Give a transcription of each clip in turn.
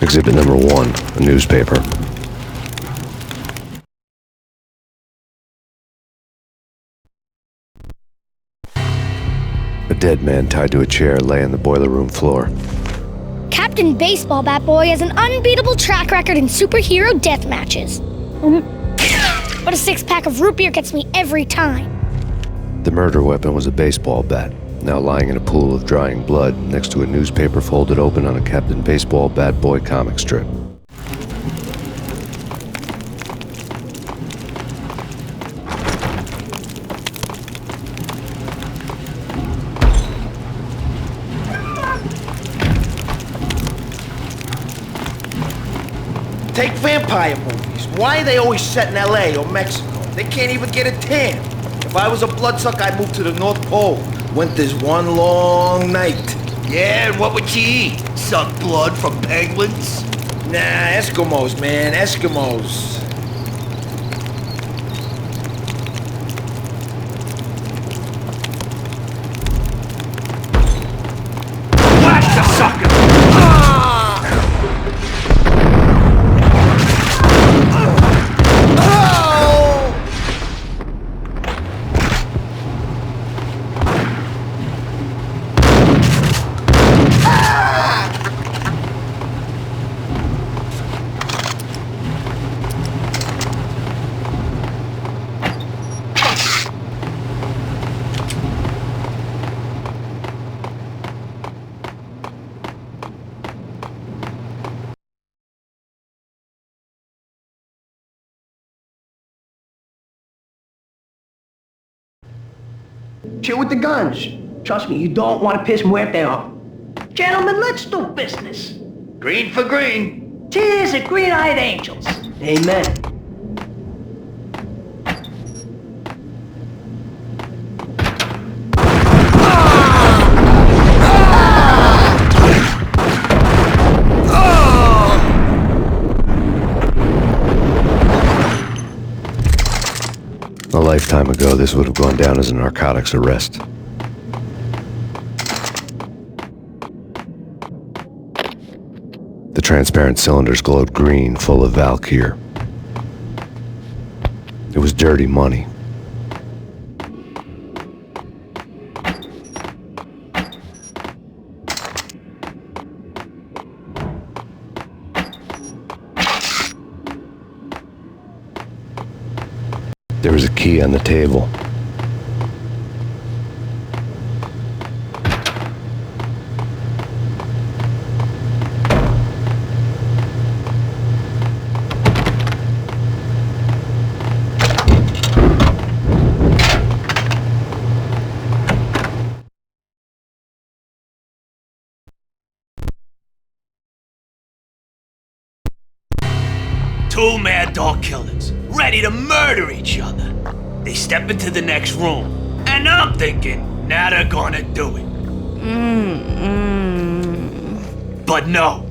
Exhibit number 1, a newspaper. A dead man tied to a chair lay on the boiler room floor. Captain Baseball Bat Boy has an unbeatable track record in superhero death matches. But a 6-pack of root beer gets me every time. The murder weapon was a baseball bat, now lying in a pool of drying blood next to a newspaper folded open on a Captain Baseball Bat Boy comic strip. Take vampire movies. Why are they always set in LA or Mexico? They can't even get a tan. If I was a bloodsucker, I'd move to the North Pole. Winter's one long night. Yeah, and what would you eat? Suck blood from penguins? Nah, Eskimos, man, Eskimos. Whack the sucker! Chill with the guns. Trust me, you don't want to piss Muerte off. Gentlemen, let's do business. Green for green. Cheers at green-eyed angels. Amen. A lifetime ago, this would have gone down as a narcotics arrest. The transparent cylinders glowed green, full of Valkyr. It was dirty money. There was a key on the table. Two mad dog killers, ready to murder each other. They step into the next room, and I'm thinking, now they're gonna do it. But no.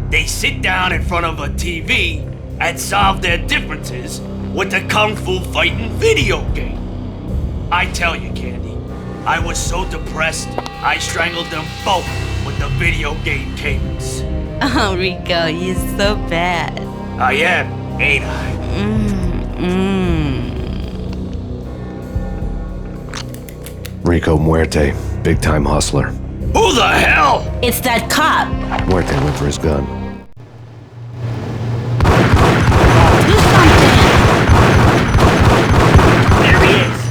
They sit down in front of a TV and solve their differences with the Kung Fu fighting video game. I tell you, Candy, I was so depressed, I strangled them both with the video game cables. Oh, Rico, you're so bad. I am, ain't I? Rico Muerte, big-time hustler. Who the hell? It's that cop. Muerte went for his gun. Do something. There he is.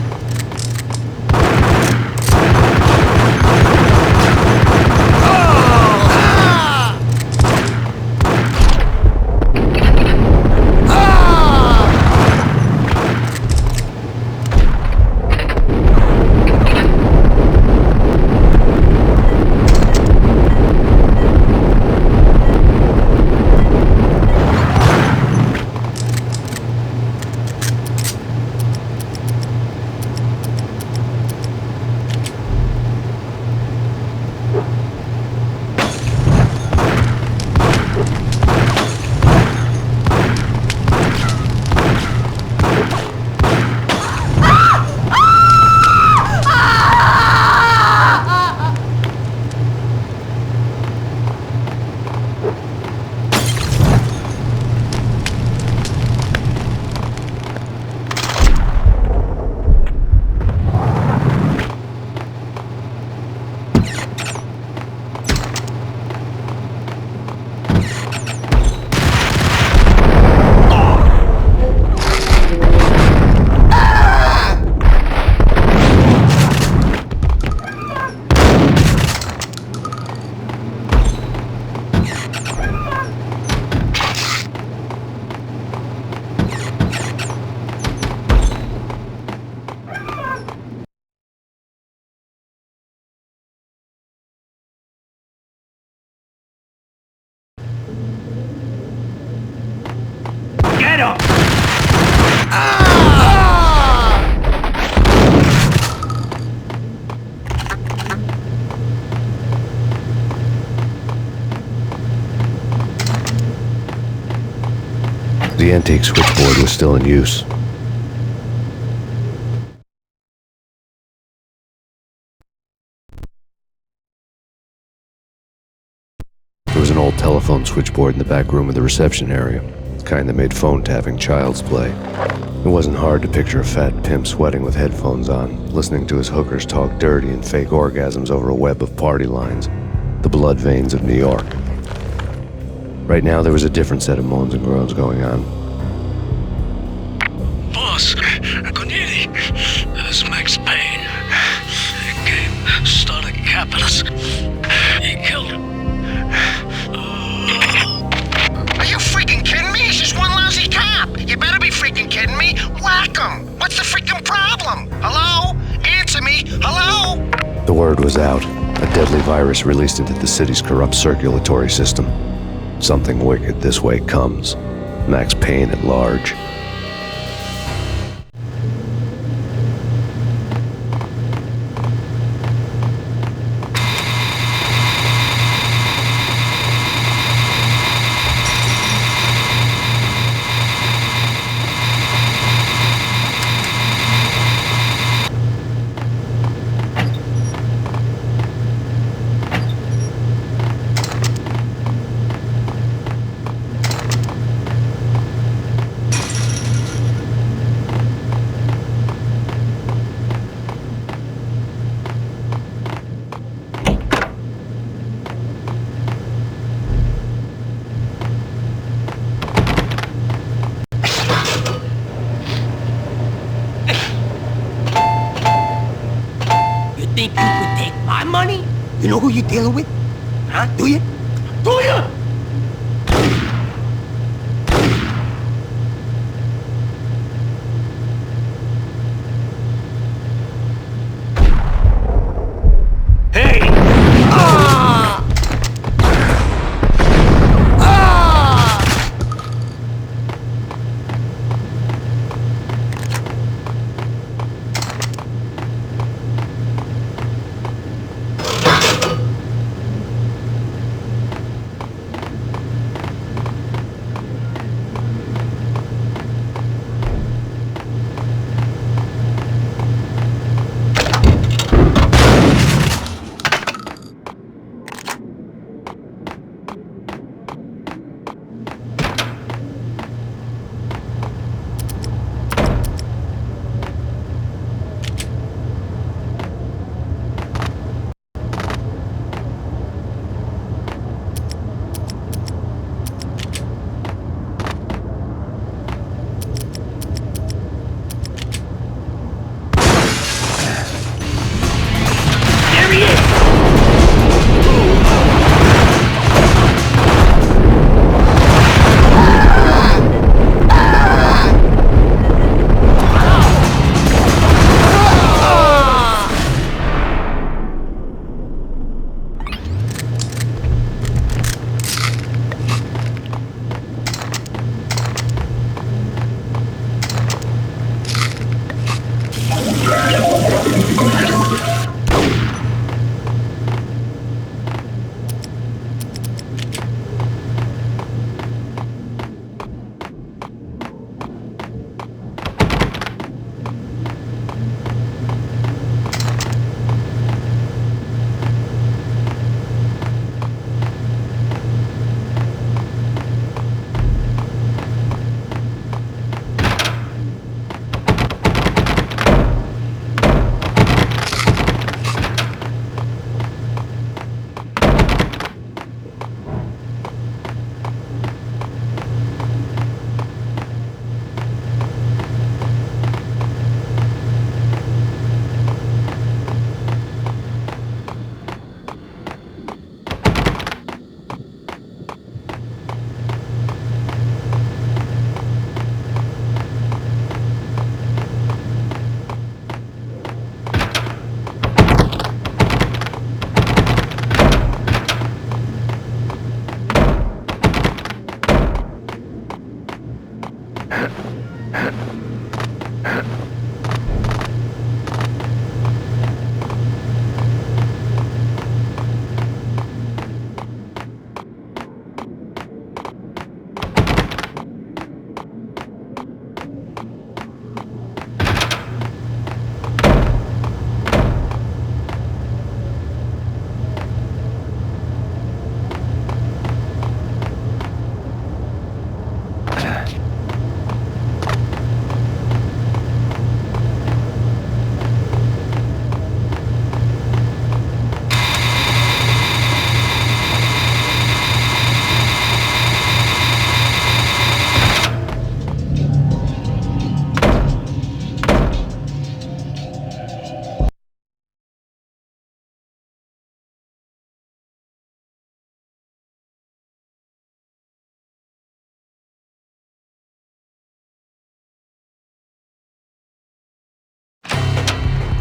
Get him! The antique switchboard was still in use. There was an old telephone switchboard in the back room of the reception area, the kind that made phone tapping child's play. It wasn't hard to picture a fat pimp sweating with headphones on, listening to his hookers talk dirty and fake orgasms over a web of party lines, the blood veins of New York. Right now, there was a different set of moans and groans going on. Boss, Corneli, this is Max Payne. He came, started capping us. He killed him. Are you freaking kidding me? He's just one lousy cop. You better be freaking kidding me. Whack him. What's the freaking problem? Hello? Answer me. Hello? The word was out. A deadly virus released into the city's corrupt circulatory system. Something wicked this way comes. Max Payne at large. Think you could take my money? You know who you're dealing with? Huh? Do you? Do you? Hey!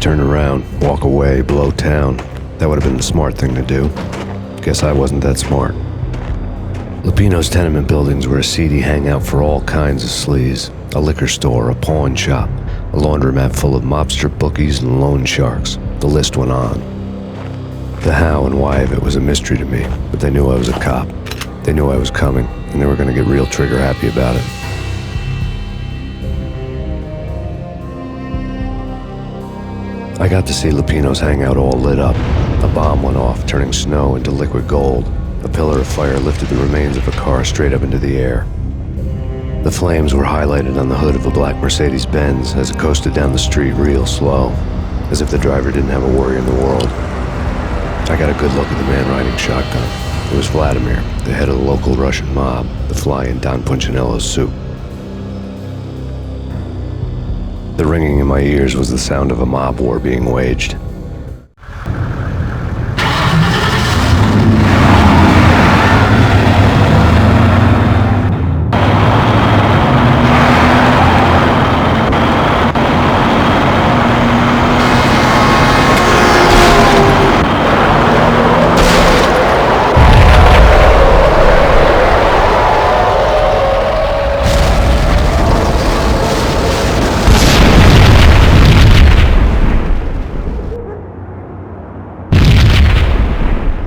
Turn around, walk away, blow town. That would have been the smart thing to do. Guess I wasn't that smart. Lupino's tenement buildings were a seedy hangout for all kinds of sleaze. A liquor store, a pawn shop, a laundromat full of mobster bookies and loan sharks. The list went on. The how and why of it was a mystery to me, but they knew I was a cop. They knew I was coming, and they were going to get real trigger happy about it. I got to see Lupino's hangout all lit up. A bomb went off, turning snow into liquid gold. A pillar of fire lifted the remains of a car straight up into the air. The flames were highlighted on the hood of a black Mercedes-Benz as it coasted down the street real slow, as if the driver didn't have a worry in the world. I got a good look at the man riding shotgun. It was Vladimir, the head of the local Russian mob, the fly in Don Punchinello's soup. The ringing in my ears was the sound of a mob war being waged.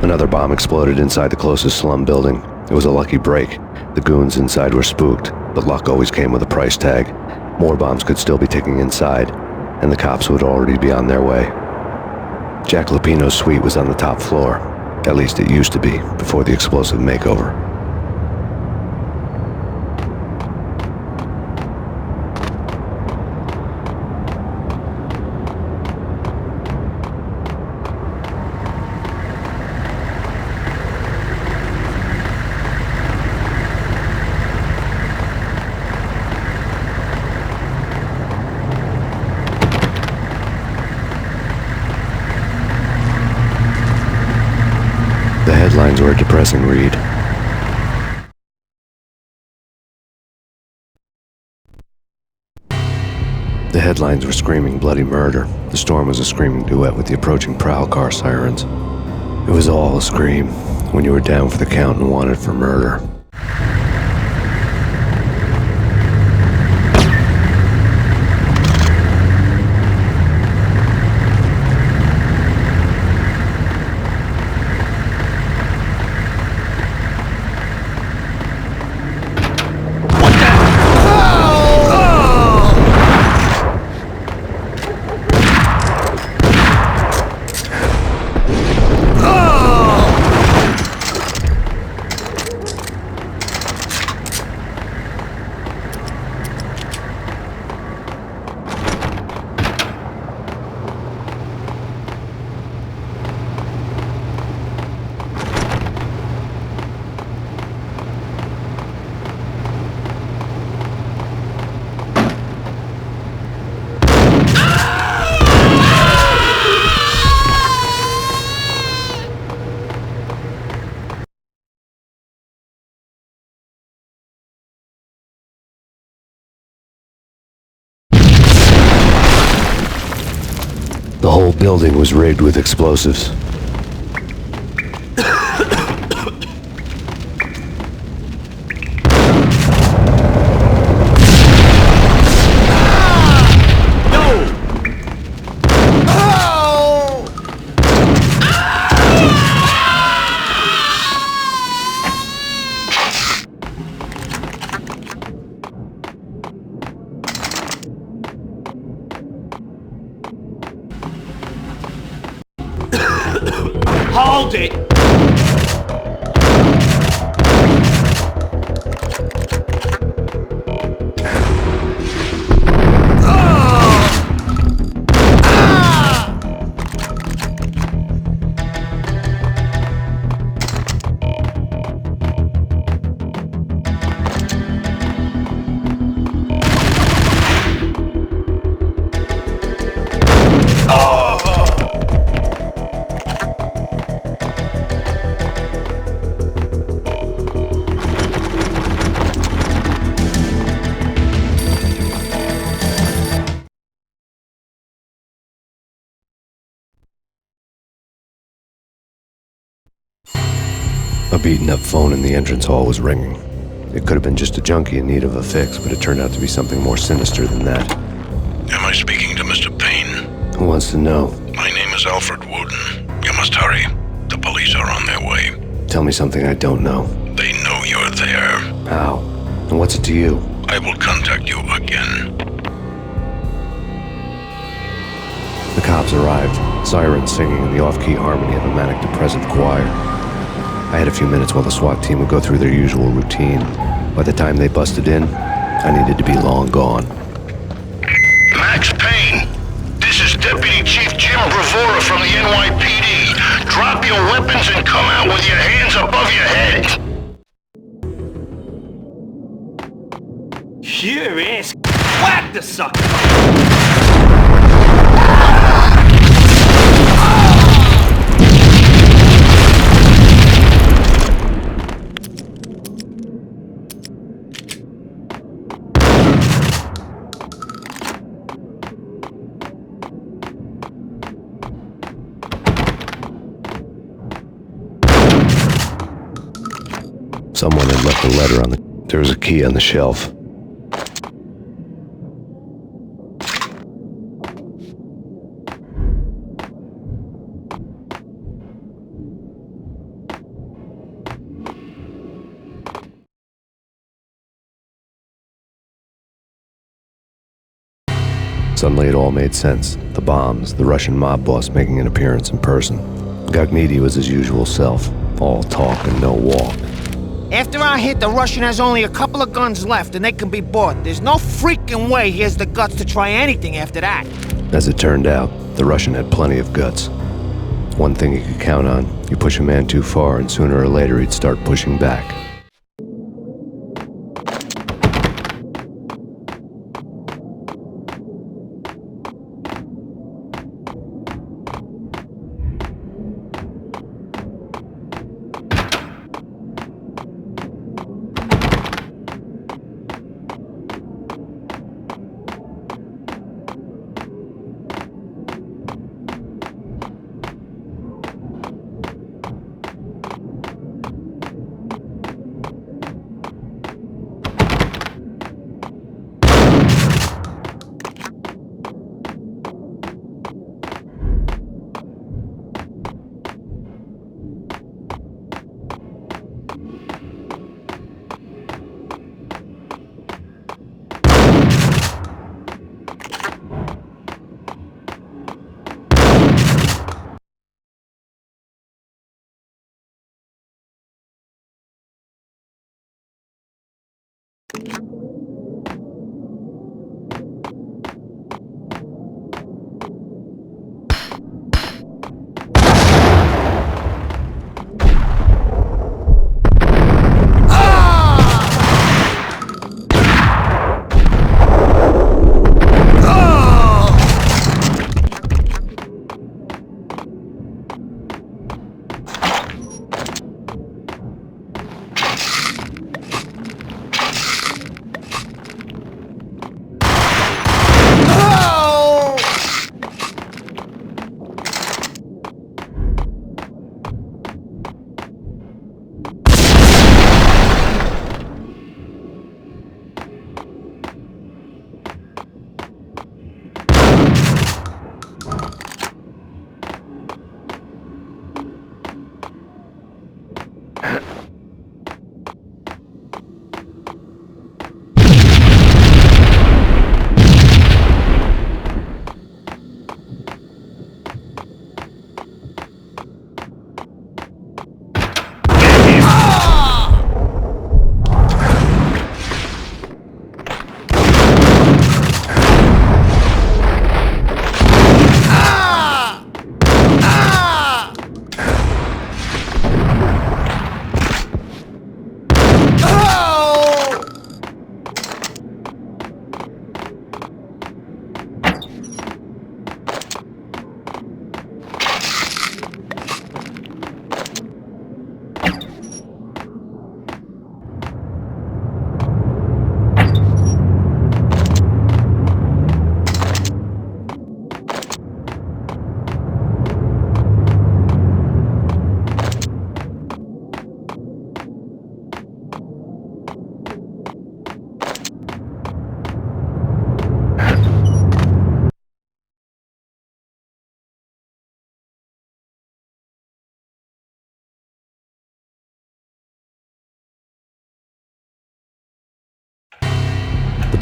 Another bomb exploded inside the closest slum building. It was a lucky break. The goons inside were spooked, but luck always came with a price tag. More bombs could still be ticking inside, and the cops would already be on their way. Jack Lupino's suite was on the top floor. At least it used to be, before the explosive makeover. The headlines were a depressing read. The headlines were screaming bloody murder. The storm was a screaming duet with the approaching prowl car sirens. It was all a scream when you were down for the count and wanted for murder. The whole building was rigged with explosives. Hold it! A beaten-up phone in the entrance hall was ringing. It could have been just a junkie in need of a fix, but it turned out to be something more sinister than that. Am I speaking to Mr. Payne? Who wants to know? My name is Alfred Wooden. You must hurry. The police are on their way. Tell me something I don't know. They know you're there. How? And what's it to you? I will contact you again. The cops arrived, sirens singing in the off-key harmony of a manic-depressive choir. I had a few minutes while the SWAT team would go through their usual routine. By the time they busted in, I needed to be long gone. Max Payne, this is Deputy Chief Jim Bravura from the NYPD. Drop your weapons and come out with your hands above your head. Your ass. Whack the sucker! Someone had left a letter on the... There was a key on the shelf. Suddenly it all made sense. The bombs, the Russian mob boss making an appearance in person. Gognidy was his usual self, all talk and no walk. After our hit, the Russian has only a couple of guns left and they can be bought. There's no freaking way he has the guts to try anything after that. As it turned out, the Russian had plenty of guts. One thing you could count on, you push a man too far and sooner or later he'd start pushing back.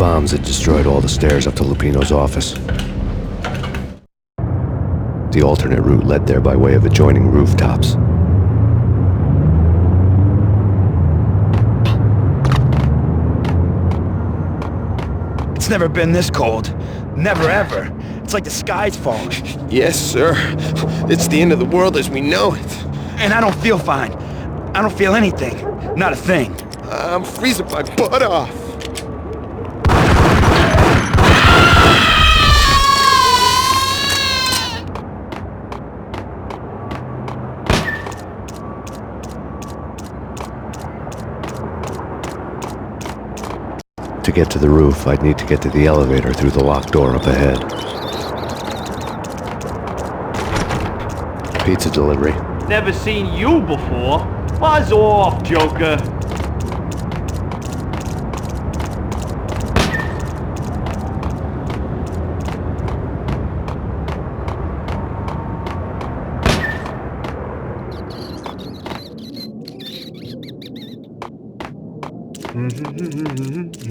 bombs had destroyed all the stairs up to Lupino's office. The alternate route led there by way of adjoining rooftops. It's never been this cold. Never ever. It's like the sky's falling. Yes, sir. It's the end of the world as we know it. And I don't feel fine. I don't feel anything. Not a thing. I'm freezing my butt off. To get to the roof, I'd need to get to the elevator through the locked door up ahead. Pizza delivery. Never seen you before. Buzz off, Joker.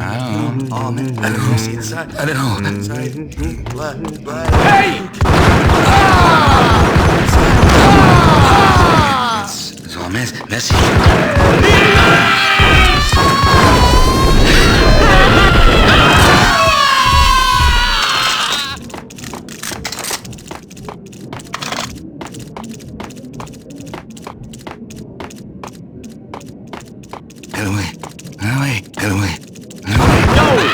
I don't know. Oh, man. I don't know. I don't know. Inside. Blood. Hey! It's all messy. Get away. Get away. Get away. Get away.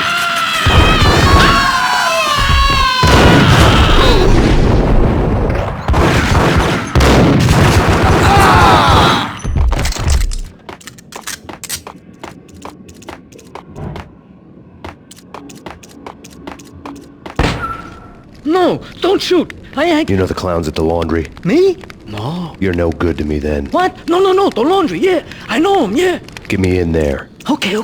No! No, don't shoot. I ain't... You know the clowns at the laundry? Me? No. You're no good to me then. What? No, the laundry, yeah. I know him, yeah. Get me in there. Okay.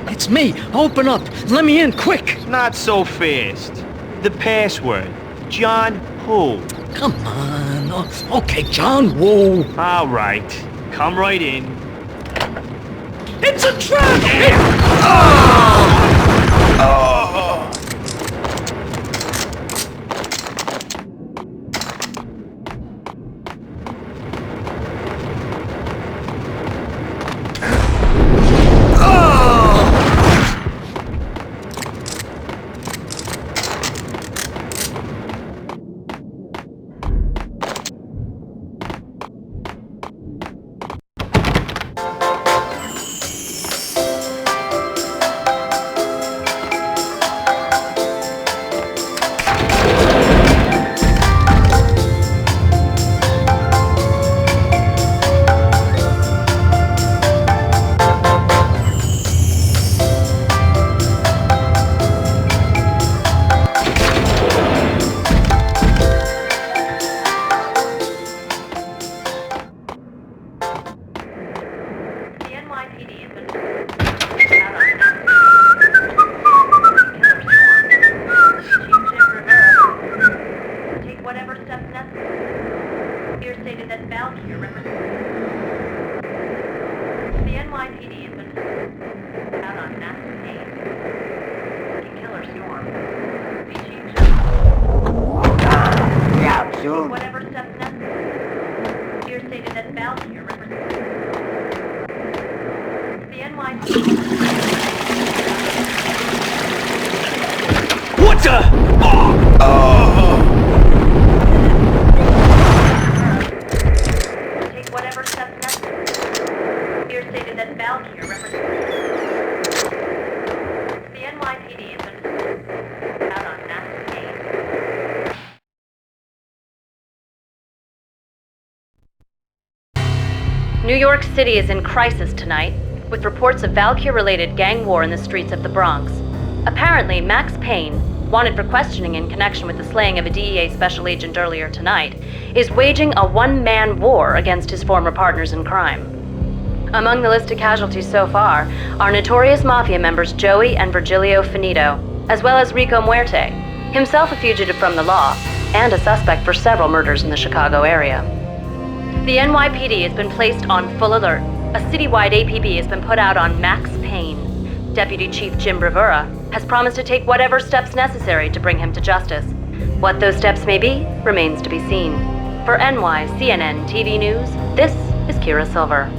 It's me. Open up. Let me in, quick. Not so fast. The password. John who? Come on. Oh, okay, John Woo. All right. Come right in. It's a trap! What the? New York City is in crisis tonight, with reports of Valkyr-related gang war in the streets of the Bronx. Apparently, Max Payne, wanted for questioning in connection with the slaying of a DEA special agent earlier tonight, is waging a one-man war against his former partners in crime. Among the list of casualties so far are notorious mafia members Joey and Virgilio Finito, as well as Rico Muerte, himself a fugitive from the law, and a suspect for several murders in the Chicago area. The NYPD has been placed on full alert. A citywide APB has been put out on Max Payne. Deputy Chief Jim Bravura has promised to take whatever steps necessary to bring him to justice. What those steps may be remains to be seen. For NYCNN TV News, this is Kira Silver.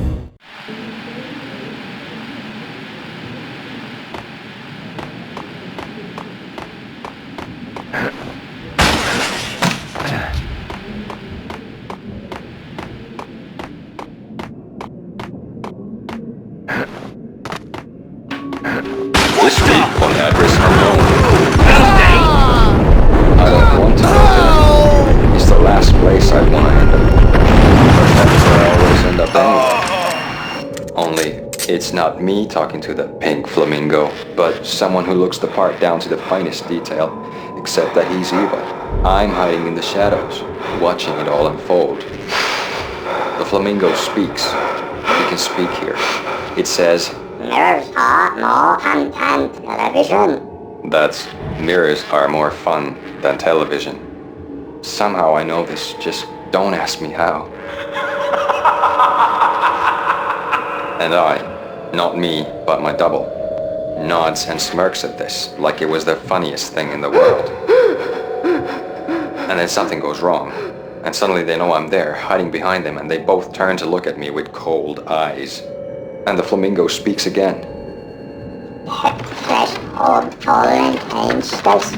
This week on Address Unknown. I don't want to go to. It's the last place I want to end up. But that's where I always end up anyway. Only, it's not me talking to the pink flamingo, but someone who looks the part down to the finest detail, except that he's evil. I'm hiding in the shadows, watching it all unfold. The flamingo speaks. He can speak here. It says, mirrors are more fun than television. That's, mirrors are more fun than television. Somehow I know this, just don't ask me how. And I, not me, but my double, nods and smirks at this like it was the funniest thing in the world. And then something goes wrong, and suddenly they know I'm there, hiding behind them, and they both turn to look at me with cold eyes. And the flamingo speaks again. Threshold tolerant pain stress.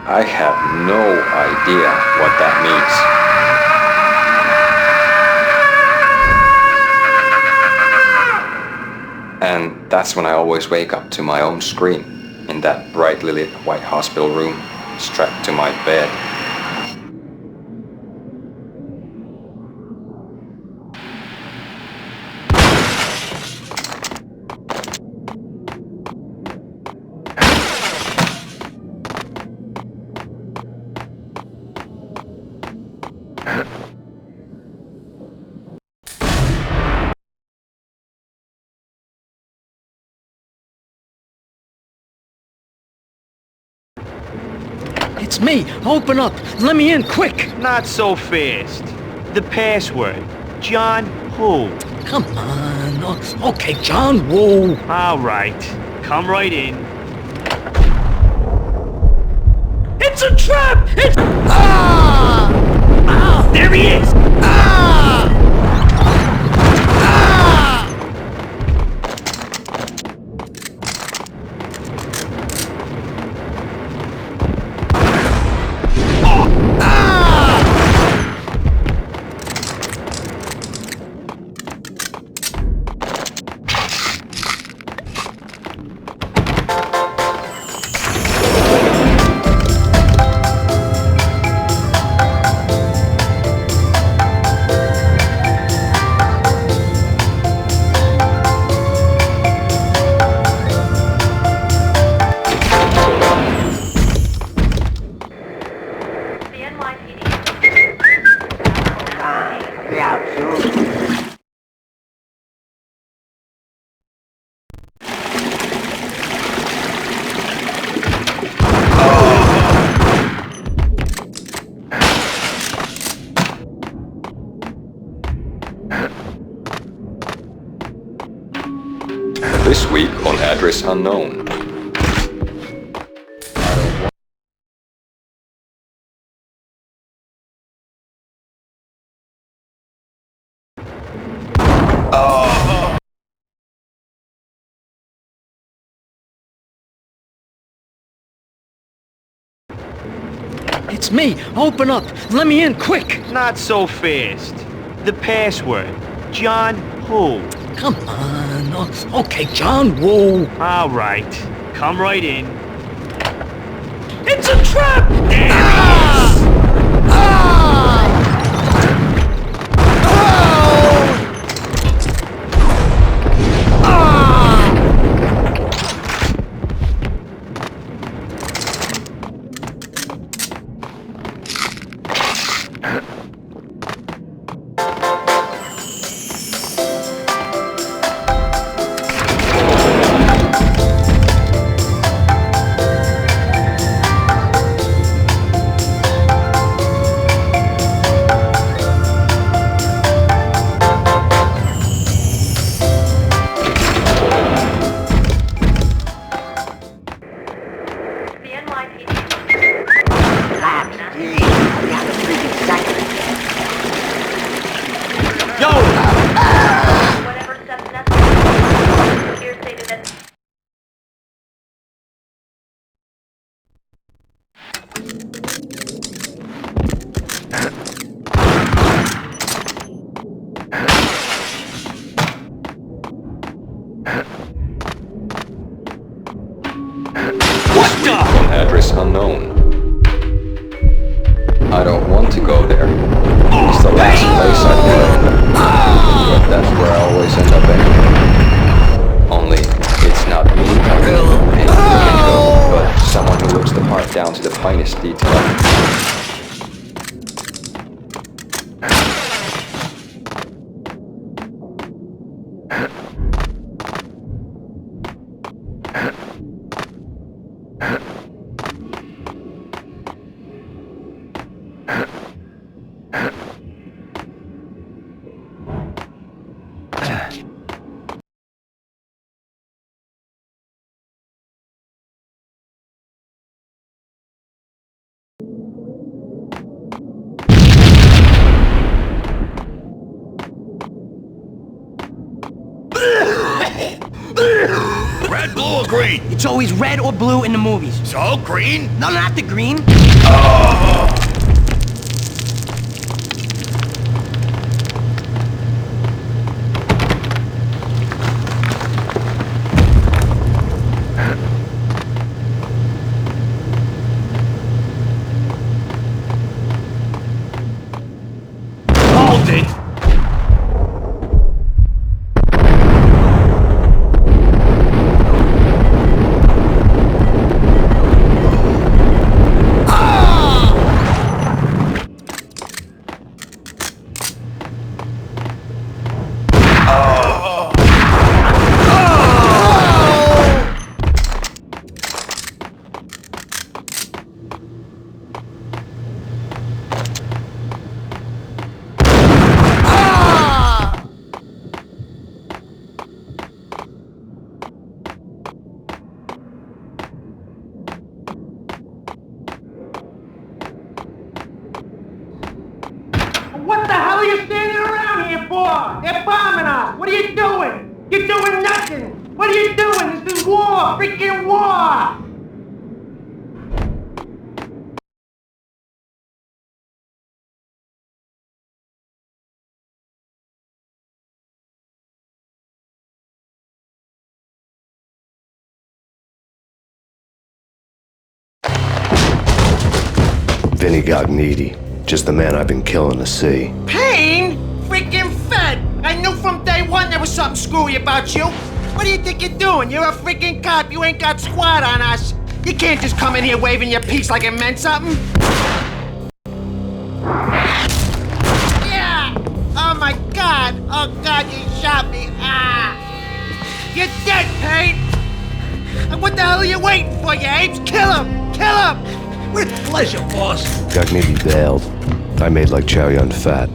I have no idea what that means. And that's when I always wake up to my own scream in that brightly lit white hospital room, strapped to my bed. It's me! Open up! Let me in, quick! Not so fast. The password. John who? Come on. Okay, John Woo. All right. Come right in. It's a trap! It's... Ah! Ah! There he is! Ah! Ah! This week on Address Unknown. It's me! Open up! Let me in, quick! Not so fast. The password. John who? Come on. Okay, John Woo. All right. Come right in. It's a trap! There Ah! he is! Ah! Address unknown. I don't want to go there. It's the last place I'd play. But that's where I always end up anyway. Only, it's not me having a Payne Flamingo, but someone who looks the part down to the finest detail. Red, blue, or green? It's always red or blue in the movies. So, green? No, not the green. Oh! Hold it! What the hell are you standing around here for? They're bombing us. What are you doing? You're doing nothing. What are you doing? This is war. Freaking war. Vinny Gognitti, just the man I've been killing to see. Payne? Freaking fed! I knew from day one there was something screwy about you. What do you think you're doing? You're a freaking cop. You ain't got squat on us. You can't just come in here waving your piece like it meant something. Yeah! Oh my God! Oh God, you shot me! Ah! You're dead, Payne! And what the hell are you waiting for, you apes? Kill him! Kill him! With pleasure, boss. Gognitti bailed. I made like Chow Yun Fat.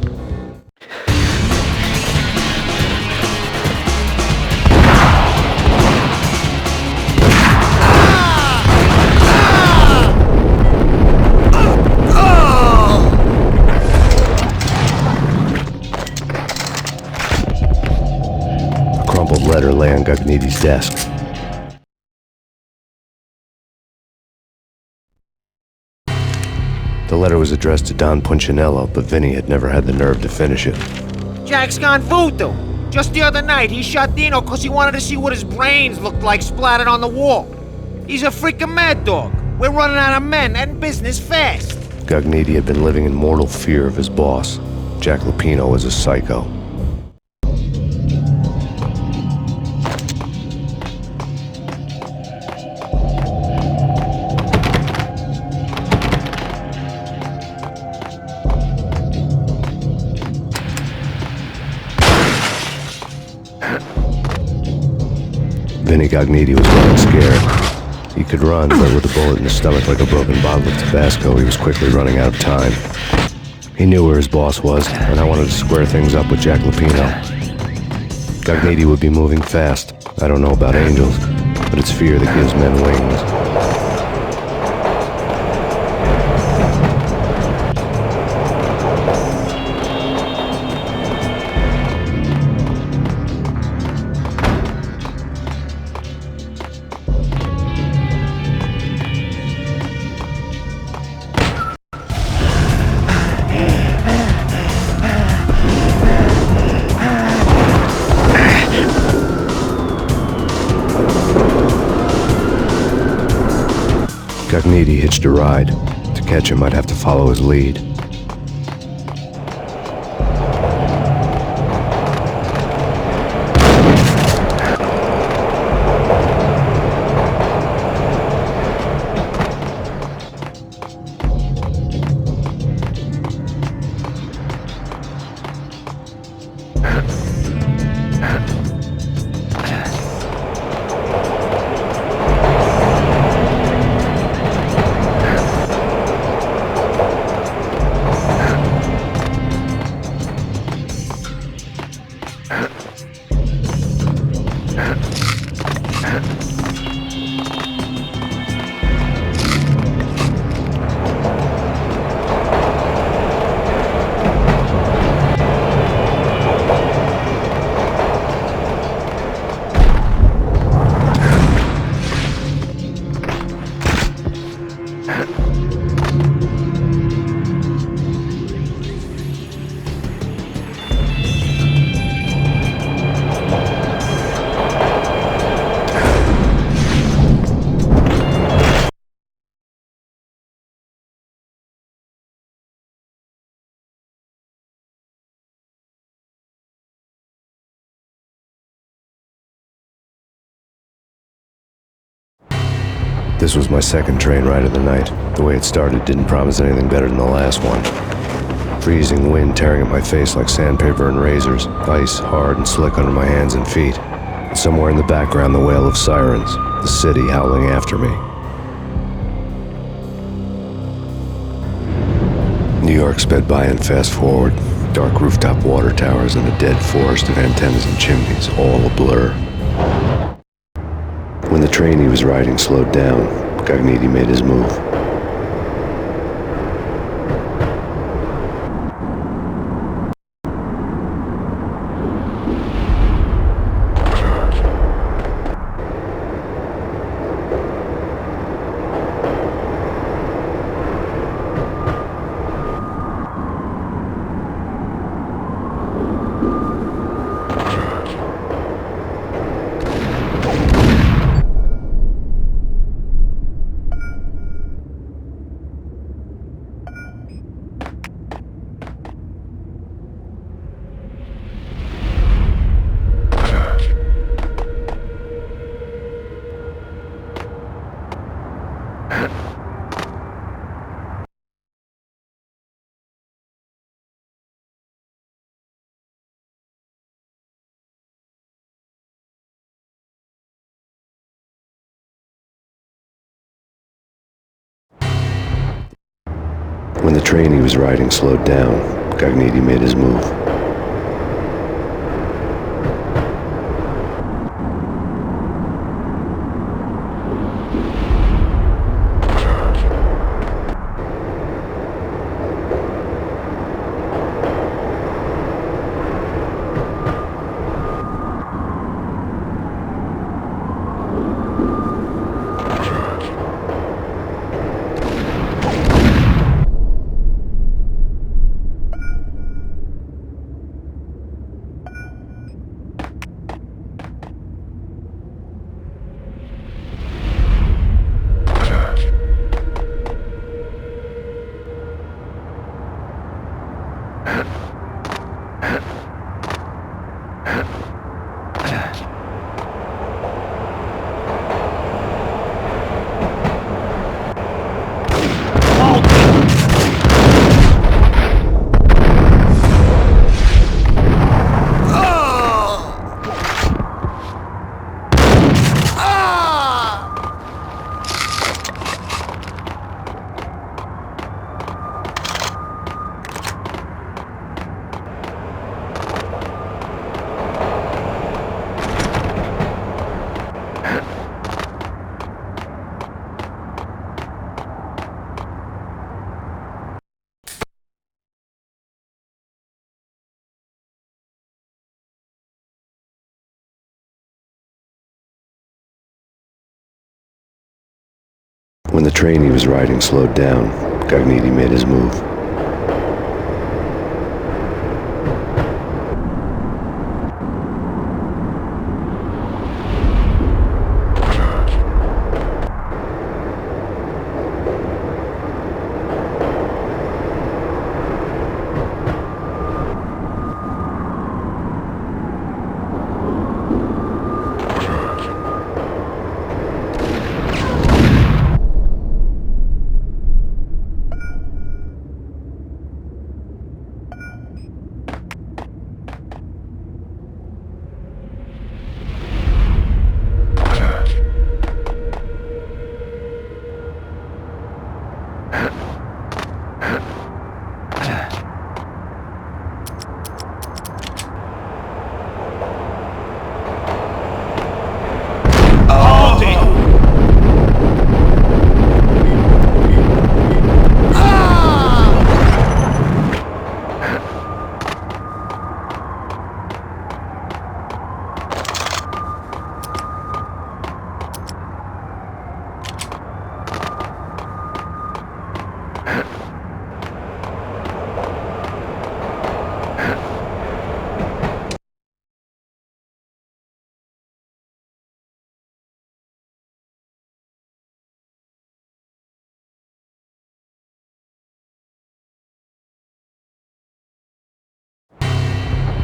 A crumpled letter lay on Gognitti's desk. The letter was addressed to Don Punchinello, but Vinny had never had the nerve to finish it. Jack's gone voodoo. Just the other night, he shot Dino because he wanted to see what his brains looked like splattered on the wall. He's a freaking mad dog. We're running out of men and business fast. Gognitti had been living in mortal fear of his boss. Jack Lupino was a psycho. Vinny Gognitti was running scared. He could run, but with a bullet in his stomach like a broken bottle of Tabasco, he was quickly running out of time. He knew where his boss was, and I wanted to square things up with Jack Lupino. Gognitti would be moving fast. I don't know about angels, but it's fear that gives men wings. Gognitti hitched a ride. To catch him, I'd have to follow his lead. This was my second train ride of the night. The way it started didn't promise anything better than the last one. Freezing wind tearing at my face like sandpaper and razors, ice hard and slick under my hands and feet. And somewhere in the background, the wail of sirens, the city howling after me. New York sped by in fast forward. Dark rooftop water towers and a dead forest of antennas and chimneys, all a blur. When the train he was riding slowed down, Gognitti made his move. When the train he was riding slowed down, Gognitti made his move. the train he was riding slowed down, Gognitti made his move.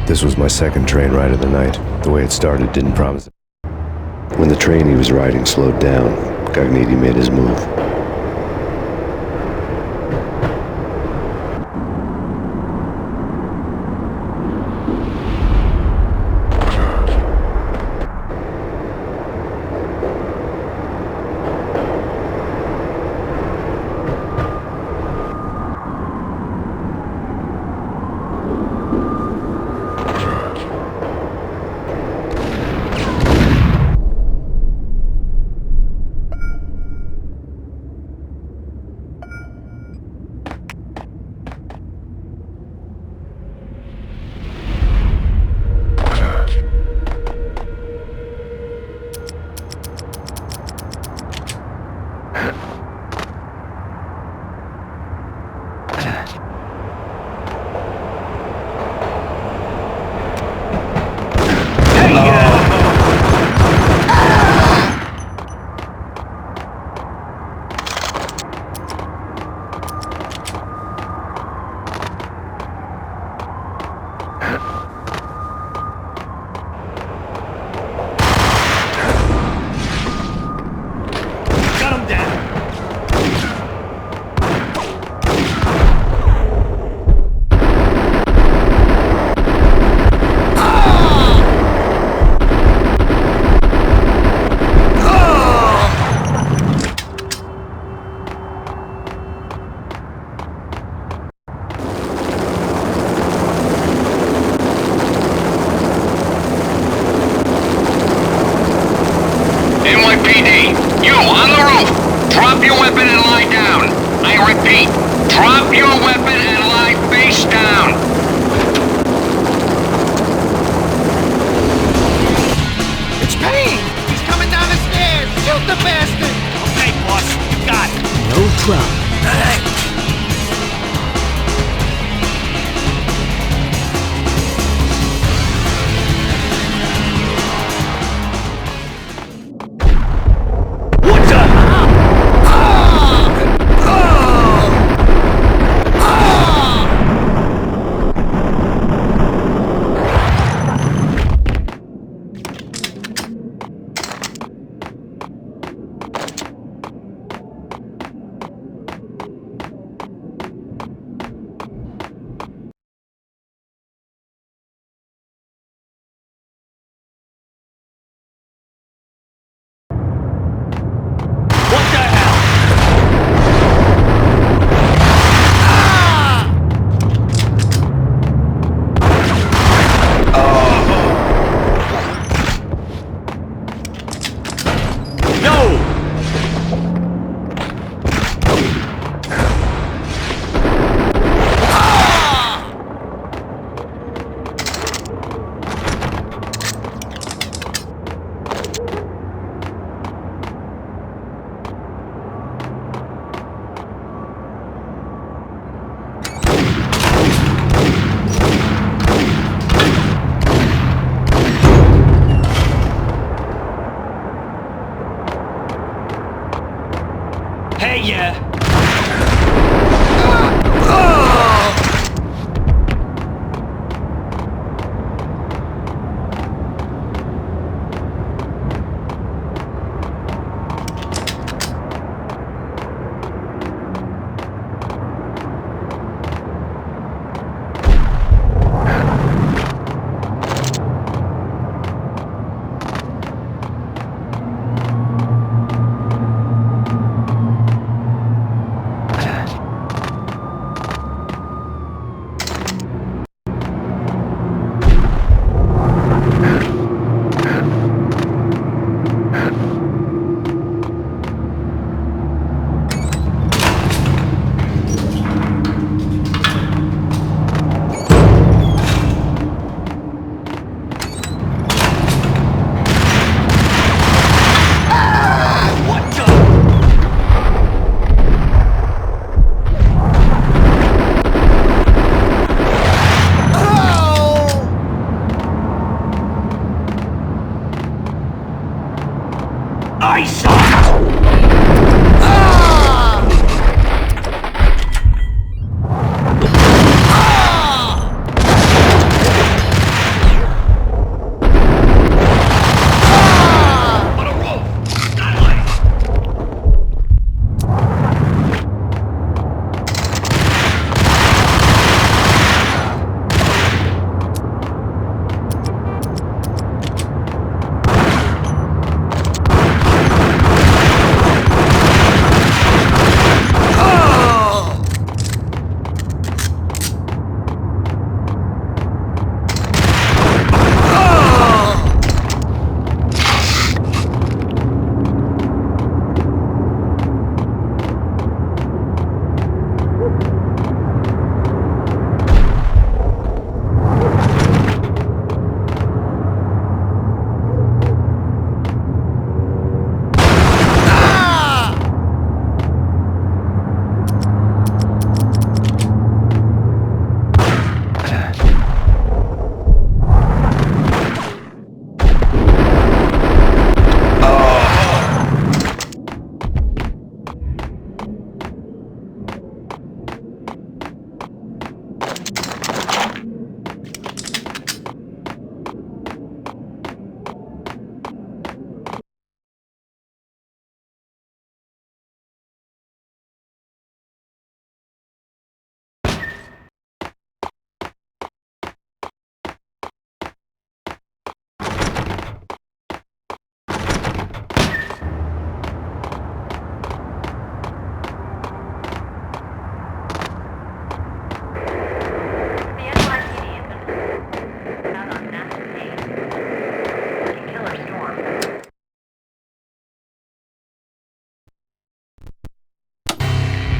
This was my second train ride of the night. The way it started didn't promise. When the train he was riding slowed down, Gognitti made his move. NYPD, you on the roof! Drop your weapon and lie down! I repeat, drop your weapon and lie face down! It's Payne! He's coming down the stairs! Shoot the bastard! Okay, boss, you got it. No problem. ya!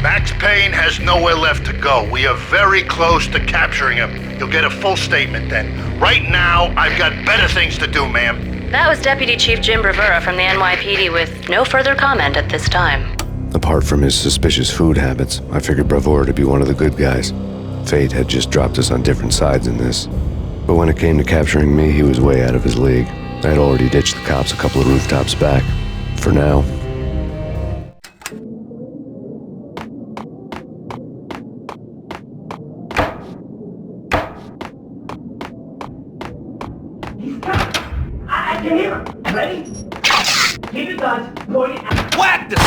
Max Payne has nowhere left to go. We are very close to capturing him. You'll get a full statement then. Right now, I've got better things to do, ma'am. That was Deputy Chief Jim Bravura from the NYPD with no further comment at this time. Apart from his suspicious food habits, I figured Bravura to be one of the good guys. Fate had just dropped us on different sides in this. But when it came to capturing me, he was way out of his league. I had already ditched the cops a couple of rooftops back. For now. I can hear him. Ready? Keep your guns pointed at... Whack this!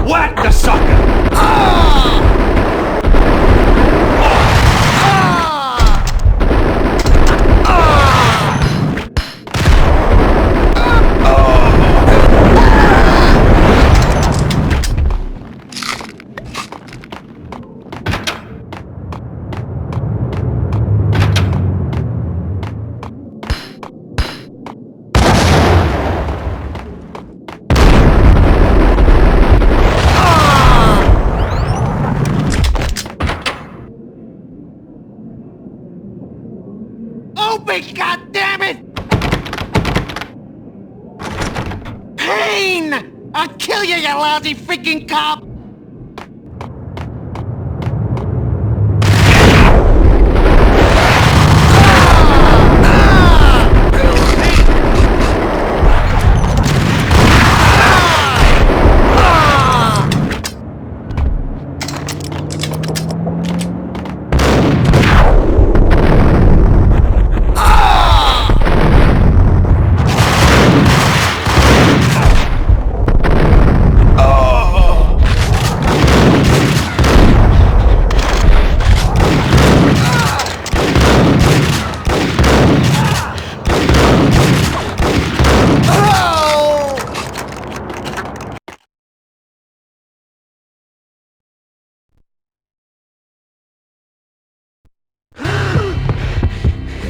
Whack the sucker! Open, goddammit! Payne! I'll kill you, you lousy freaking cop!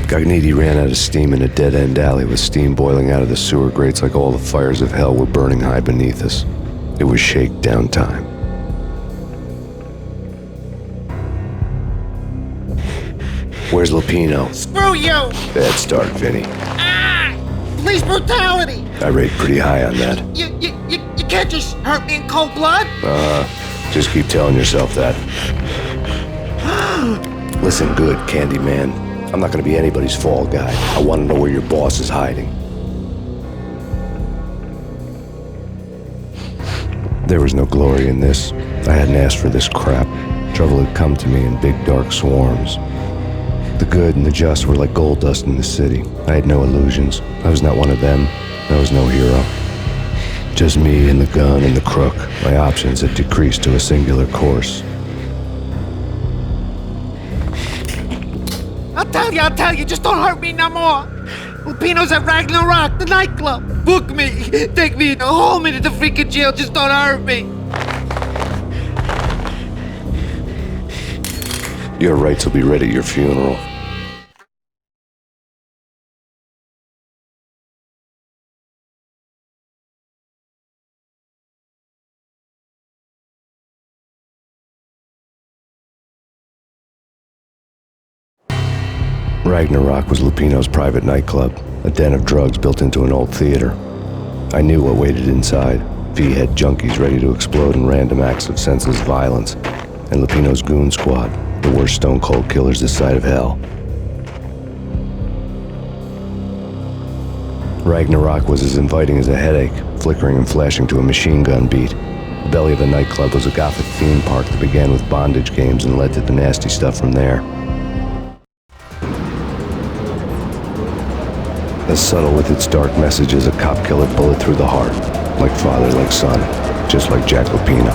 Gognitti ran out of steam in a dead-end alley with steam boiling out of the sewer grates like all the fires of hell were burning high beneath us. It was shakedown time. Where's Lupino? Screw you! Bad start, Vinny. Police brutality! I rate pretty high on that. You can't just hurt me in cold blood! Just keep telling yourself that. Listen good, Candyman. I'm not gonna be anybody's fall guy. I wanna know where your boss is hiding. There was no glory in this. I hadn't asked for this crap. Trouble had come to me in big dark swarms. The good and the just were like gold dust in the city. I had no illusions. I was not one of them. I was no hero. Just me and the gun and the crook. My options had decreased to a singular course. I'll tell you, just don't hurt me no more. Lupino's at Ragnarok, the nightclub. Book me, take me, hold me to the freaking jail, just don't hurt me. Your rights will be read at your funeral. Ragnarok was Lupino's private nightclub, a den of drugs built into an old theater. I knew what waited inside. V-head junkies ready to explode in random acts of senseless violence, and Lupino's goon squad, the worst stone-cold killers this side of hell. Ragnarok was as inviting as a headache, flickering and flashing to a machine gun beat. The belly of the nightclub was a gothic theme park that began with bondage games and led to the nasty stuff from there. As subtle with its dark message as a cop-killer bullet through the heart. Like father, like son. Just like Jack Lupino.